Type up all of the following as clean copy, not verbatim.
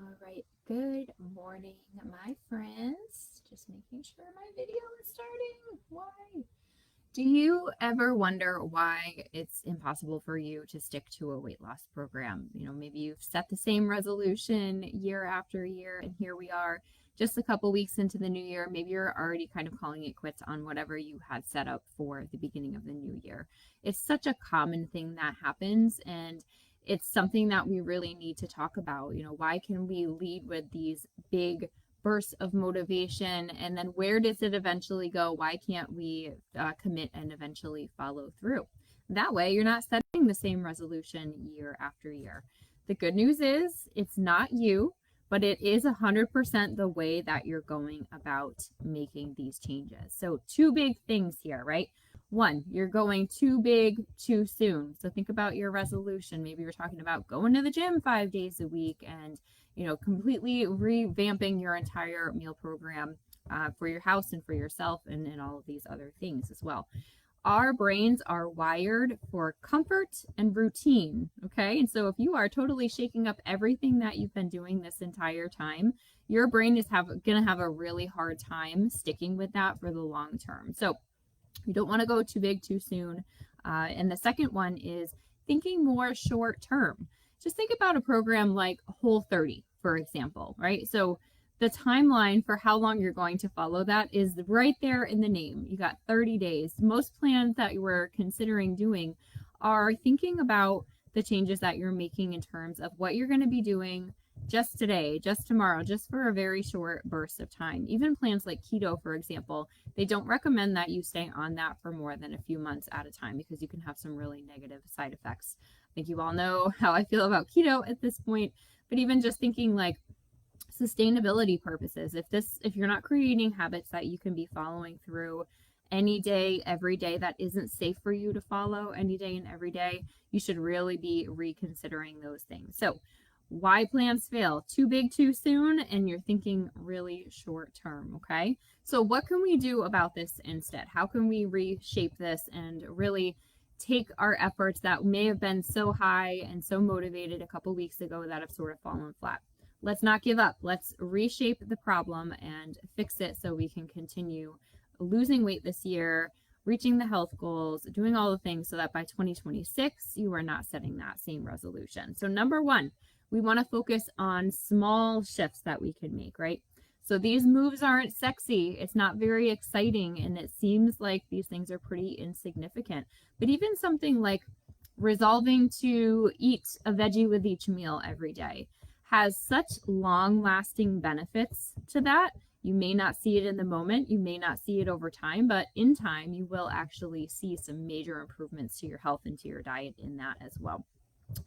All right, good morning, my friends. Just making sure my video is starting. Why? Do you ever wonder why it's impossible for you to stick to a weight loss program? Maybe you've set the same resolution year after year, and here we are just a couple weeks into the new year. Maybe you're already kind of calling it quits on whatever you had set up for the beginning of the new year. It's such a common thing that happens, and it's something that we really need to talk about. Why can we lead with these big bursts of motivation, and then where does it eventually go? Why can't we commit and eventually follow through? That way you're not setting the same resolution year after year. The good news is it's not you, but it is 100% the way that you're going about making these changes. So two big things here, right? One, you're going too big too soon. So think about your resolution. Maybe you're talking about going to the gym 5 days a week and completely revamping your entire meal program for your house and for yourself and all of these other things as well. Our brains are wired for comfort and routine, okay? And so if you are totally shaking up everything that you've been doing this entire time, your brain is going to have a really hard time sticking with that for the long term. So you don't want to go too big too soon. And the second one is thinking more short term. Just think about a program like Whole30, for example, right? So the timeline for how long you're going to follow that is right there in the name. You got 30 days. Most plans that you were considering doing are thinking about the changes that you're making in terms of what you're going to be doing just today, just tomorrow, just for a very short burst of time. Even plans like keto, for example, they don't recommend that you stay on that for more than a few months at a time because you can have some really negative side effects. I think you all know how I feel about keto at this point, but even just thinking like sustainability purposes, if you're not creating habits that you can be following through any day, every day that isn't safe for you to follow any day and every day, you should really be reconsidering those things. So why plans fail? Too big too soon, and you're thinking really short term, okay? So what can we do about this instead? How can we reshape this and really take our efforts that may have been so high and so motivated a couple weeks ago that have sort of fallen flat? Let's not give up. Let's reshape the problem and fix it so we can continue losing weight this year, reaching the health goals, doing all the things so that by 2026, you are not setting that same resolution. So number one, we want to focus on small shifts that we can make, right? So these moves aren't sexy. It's not very exciting. And it seems like these things are pretty insignificant. But even something like resolving to eat a veggie with each meal every day has such long-lasting benefits to that. You may not see it in the moment. You may not see it over time. But in time, you will actually see some major improvements to your health and to your diet in that as well.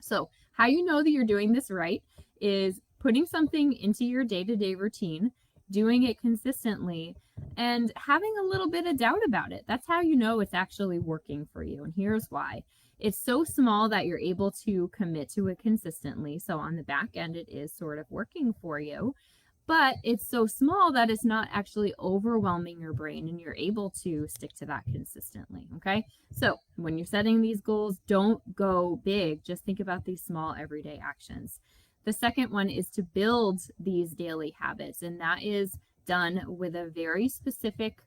So how you know that you're doing this right is putting something into your day-to-day routine, doing it consistently, and having a little bit of doubt about it. That's how you know it's actually working for you. And here's why. It's so small that you're able to commit to it consistently. So on the back end, it is sort of working for you. But it's so small that it's not actually overwhelming your brain and you're able to stick to that consistently, okay? So when you're setting these goals, don't go big. Just think about these small everyday actions. The second one is to build these daily habits, and that is done with a very specific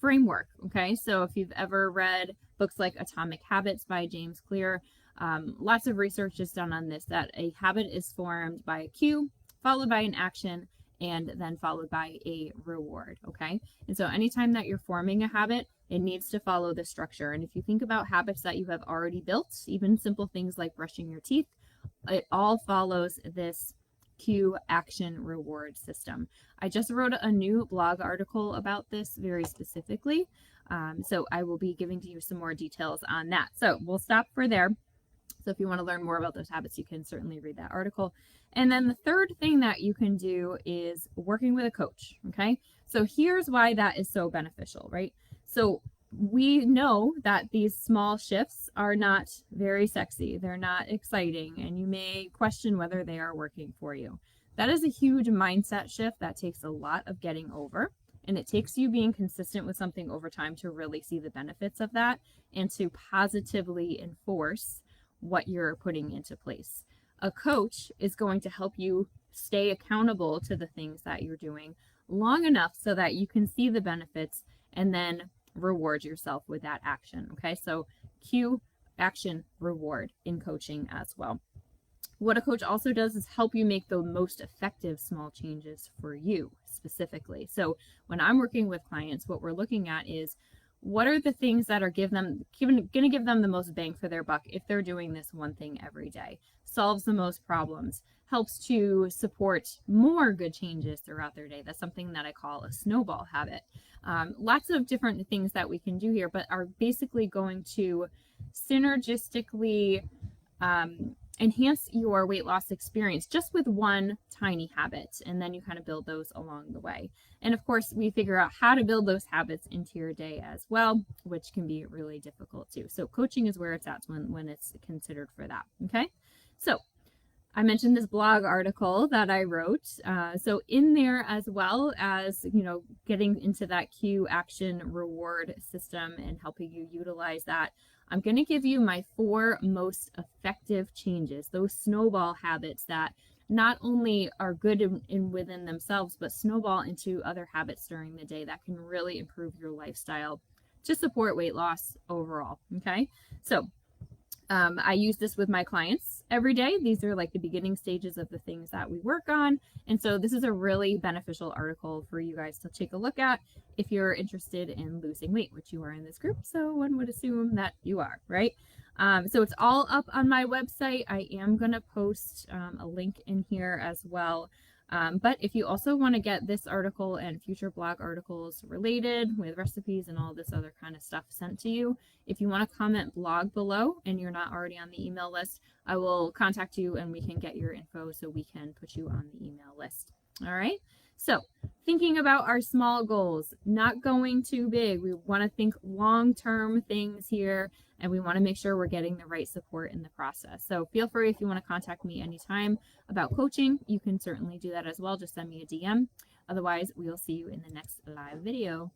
framework, okay? So if you've ever read books like Atomic Habits by James Clear, lots of research is done on this, that a habit is formed by a cue, followed by an action, and then followed by a reward, okay? And so anytime that you're forming a habit, it needs to follow the structure. And if you think about habits that you have already built, even simple things like brushing your teeth, it all follows this cue, action, reward system. I just wrote a new blog article about this very specifically, so I will be giving to you some more details on that. So we'll stop for there. So if you want to learn more about those habits, you can certainly read that article. And then the third thing that you can do is working with a coach, okay? So here's why that is so beneficial, right? So we know that these small shifts are not very sexy. They're not exciting, and you may question whether they are working for you. That is a huge mindset shift that takes a lot of getting over, and it takes you being consistent with something over time to really see the benefits of that and to positively enforce what you're putting into place. A coach is going to help you stay accountable to the things that you're doing long enough so that you can see the benefits and then reward yourself with that action. Okay, so cue, action, reward in coaching as well. What a coach also does is help you make the most effective small changes for you specifically. So when I'm working with clients, what we're looking at is what are the things that are going to give them the most bang for their buck if they're doing this one thing every day, solves the most problems, helps to support more good changes throughout their day. That's something that I call a snowball habit. Lots of different things that we can do here, but are basically going to synergistically enhance your weight loss experience just with one tiny habit, and then you kind of build those along the way. And of course, we figure out how to build those habits into your day as well, which can be really difficult too. So coaching is where it's at when it's considered for that. Okay, so I mentioned this blog article that I wrote. So in there, as well as, getting into that cue, action, reward system and helping you utilize that, I'm going to give you my 4 most effective changes, those snowball habits that not only are good within themselves, but snowball into other habits during the day that can really improve your lifestyle to support weight loss overall. Okay, so I use this with my clients every day. These are like the beginning stages of the things that we work on. And so this is a really beneficial article for you guys to take a look at if you're interested in losing weight, which you are in this group. So one would assume that you are, right? So it's all up on my website. I am going to post a link in here as well. But if you also want to get this article and future blog articles related with recipes and all this other kind of stuff sent to you, if you want to comment blog below and you're not already on the email list, I will contact you and we can get your info so we can put you on the email list. All right. So thinking about our small goals, not going too big. We want to think long-term things here, and we want to make sure we're getting the right support in the process. So feel free, if you want to contact me anytime about coaching, you can certainly do that as well. Just send me a DM. Otherwise, we'll see you in the next live video.